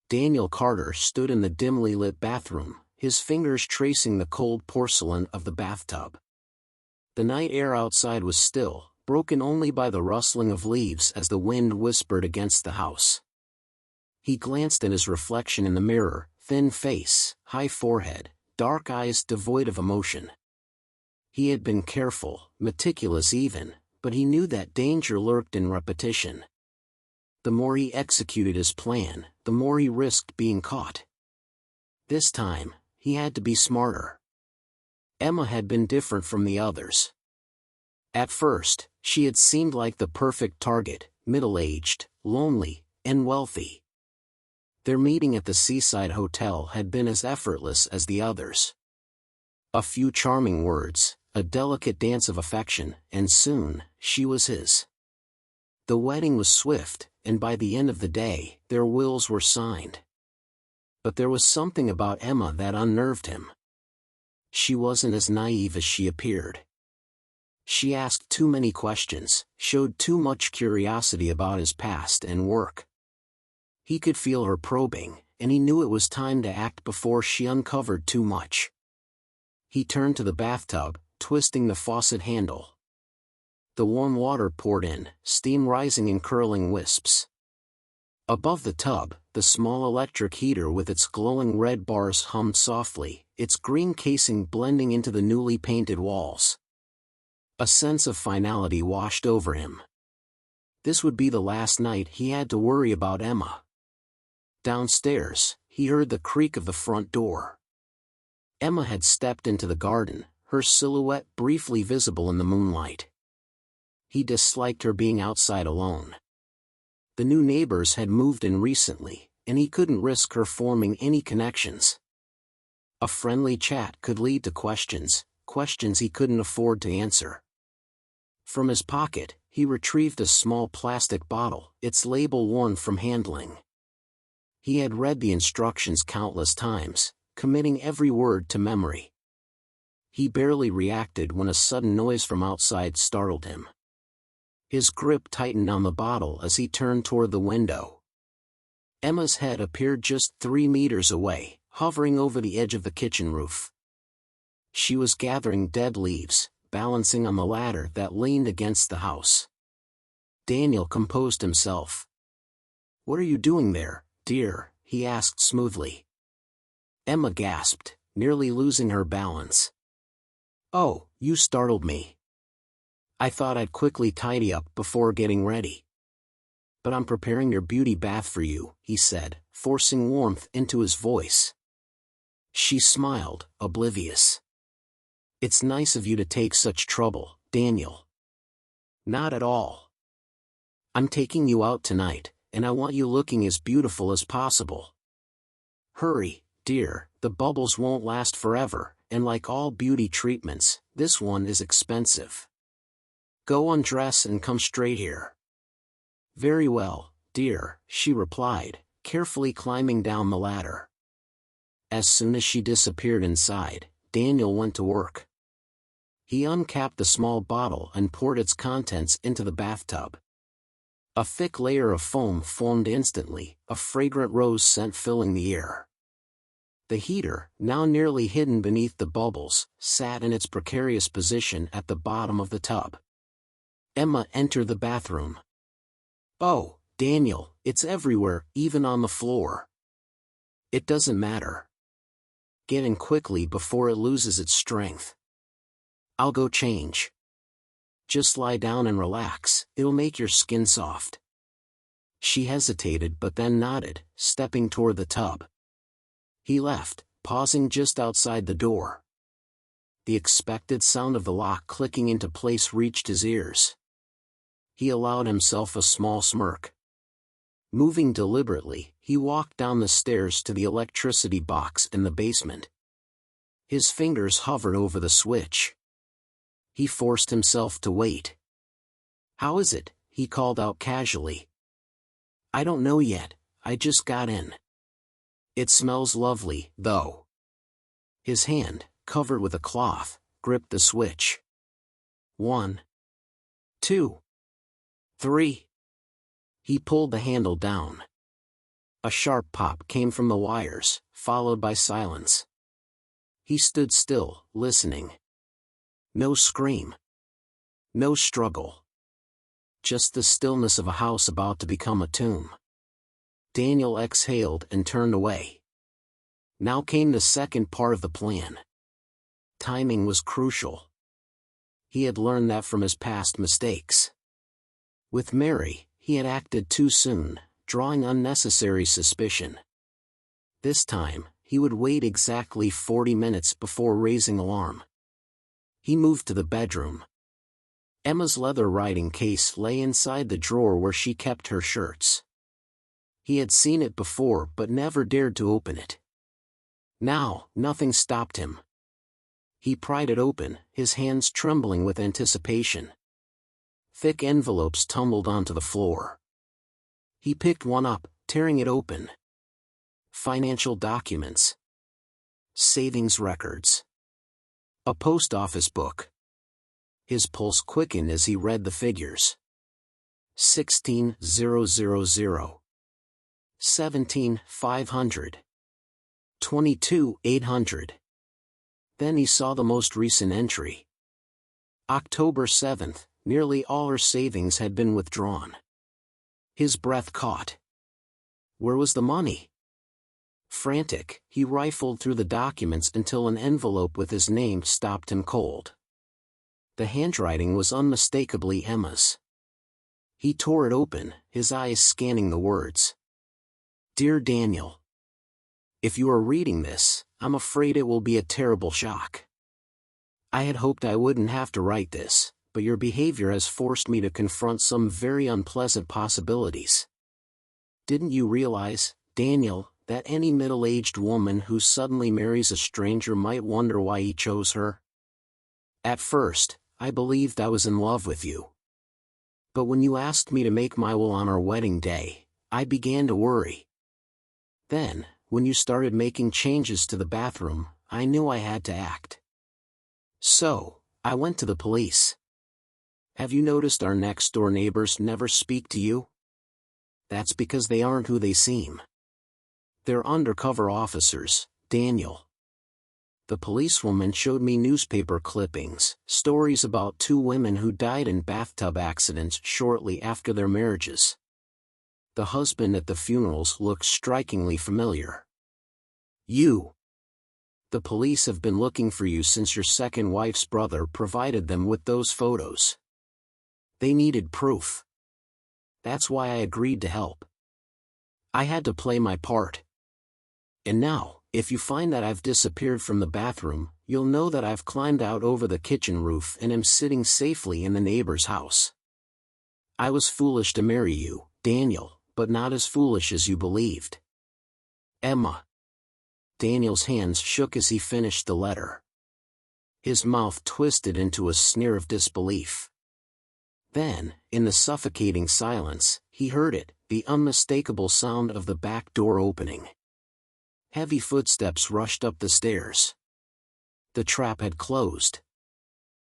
Daniel Carter stood in the dimly lit bathroom, his fingers tracing the cold porcelain of the bathtub. The night air outside was still, broken only by the rustling of leaves as the wind whispered against the house. He glanced at his reflection in the mirror, thin face, high forehead, dark eyes devoid of emotion. He had been careful, meticulous even, but he knew that danger lurked in repetition. The more he executed his plan, the more he risked being caught. This time, he had to be smarter. Emma had been different from the others. At first, she had seemed like the perfect target, middle-aged, lonely, and wealthy. Their meeting at the seaside hotel had been as effortless as the others. A few charming words, a delicate dance of affection, and soon, she was his. The wedding was swift, and by the end of the day, their wills were signed. But there was something about Emma that unnerved him. She wasn't as naive as she appeared. She asked too many questions, showed too much curiosity about his past and work. He could feel her probing, and he knew it was time to act before she uncovered too much. He turned to the bathtub, twisting the faucet handle. The warm water poured in, steam rising in curling wisps. Above the tub, the small electric heater with its glowing red bars hummed softly, its green casing blending into the newly painted walls. A sense of finality washed over him. This would be the last night he had to worry about Emma. Downstairs, he heard the creak of the front door. Emma had stepped into the garden, her silhouette briefly visible in the moonlight. He disliked her being outside alone. The new neighbors had moved in recently, and he couldn't risk her forming any connections. A friendly chat could lead to questions he couldn't afford to answer. From his pocket, he retrieved a small plastic bottle, its label worn from handling. He had read the instructions countless times, committing every word to memory. He barely reacted when a sudden noise from outside startled him. His grip tightened on the bottle as he turned toward the window. Emma's head appeared just 3 meters away, hovering over the edge of the kitchen roof. She was gathering dead leaves, balancing on the ladder that leaned against the house. Daniel composed himself. "What are you doing there, dear?" he asked smoothly. Emma gasped, nearly losing her balance. "Oh, you startled me. I thought I'd quickly tidy up before getting ready. But I'm preparing your beauty bath for you," he said, forcing warmth into his voice. She smiled, oblivious. "It's nice of you to take such trouble, Daniel." "Not at all. I'm taking you out tonight, and I want you looking as beautiful as possible. Hurry, dear, the bubbles won't last forever, and like all beauty treatments, this one is expensive. Go undress and come straight here." "Very well, dear," she replied, carefully climbing down the ladder. As soon as she disappeared inside, Daniel went to work. He uncapped the small bottle and poured its contents into the bathtub. A thick layer of foam formed instantly, a fragrant rose scent filling the air. The heater, now nearly hidden beneath the bubbles, sat in its precarious position at the bottom of the tub. Emma entered the bathroom. "Oh, Daniel, it's everywhere, even on the floor." "It doesn't matter. Get in quickly before it loses its strength. I'll go change. Just lie down and relax, it'll make your skin soft." She hesitated but then nodded, stepping toward the tub. He left, pausing just outside the door. The expected sound of the lock clicking into place reached his ears. He allowed himself a small smirk. Moving deliberately, he walked down the stairs to the electricity box in the basement. His fingers hovered over the switch. He forced himself to wait. "How is it?" he called out casually. "I don't know yet, I just got in. It smells lovely, though." His hand, covered with a cloth, gripped the switch. 1, 2, 3. He pulled the handle down. A sharp pop came from the wires, followed by silence. He stood still, listening. No scream. No struggle. Just the stillness of a house about to become a tomb. Daniel exhaled and turned away. Now came the second part of the plan. Timing was crucial. He had learned that from his past mistakes. With Mary, he had acted too soon, drawing unnecessary suspicion. This time, he would wait exactly 40 minutes before raising alarm. He moved to the bedroom. Emma's leather writing case lay inside the drawer where she kept her shirts. He had seen it before but never dared to open it. Now, nothing stopped him. He pried it open, his hands trembling with anticipation. Thick envelopes tumbled onto the floor. He picked one up, tearing it open. Financial documents. Savings records. A post office book. His pulse quickened as he read the figures. 16,000. 17,500. 22,800. Then he saw the most recent entry. October 7th, nearly all her savings had been withdrawn. His breath caught. Where was the money? Frantic, he rifled through the documents until an envelope with his name stopped him cold. The handwriting was unmistakably Emma's. He tore it open, his eyes scanning the words. Dear Daniel. If you are reading this, I'm afraid it will be a terrible shock. I had hoped I wouldn't have to write this, but your behavior has forced me to confront some very unpleasant possibilities. Didn't you realize, Daniel, that any middle-aged woman who suddenly marries a stranger might wonder why he chose her? At first, I believed I was in love with you. But when you asked me to make my will on our wedding day, I began to worry. Then, when you started making changes to the bathroom, I knew I had to act. So, I went to the police. Have you noticed our next-door neighbors never speak to you? That's because they aren't who they seem. They're undercover officers, Daniel. The policewoman showed me newspaper clippings, stories about two women who died in bathtub accidents shortly after their marriages. The husband at the funerals looked strikingly familiar. You. The police have been looking for you since your second wife's brother provided them with those photos. They needed proof. That's why I agreed to help. I had to play my part. And now, if you find that I've disappeared from the bathroom, you'll know that I've climbed out over the kitchen roof and am sitting safely in the neighbor's house. I was foolish to marry you, Daniel, but not as foolish as you believed. Emma. Daniel's hands shook as he finished the letter. His mouth twisted into a sneer of disbelief. Then, in the suffocating silence, he heard it, the unmistakable sound of the back door opening. Heavy footsteps rushed up the stairs. The trap had closed.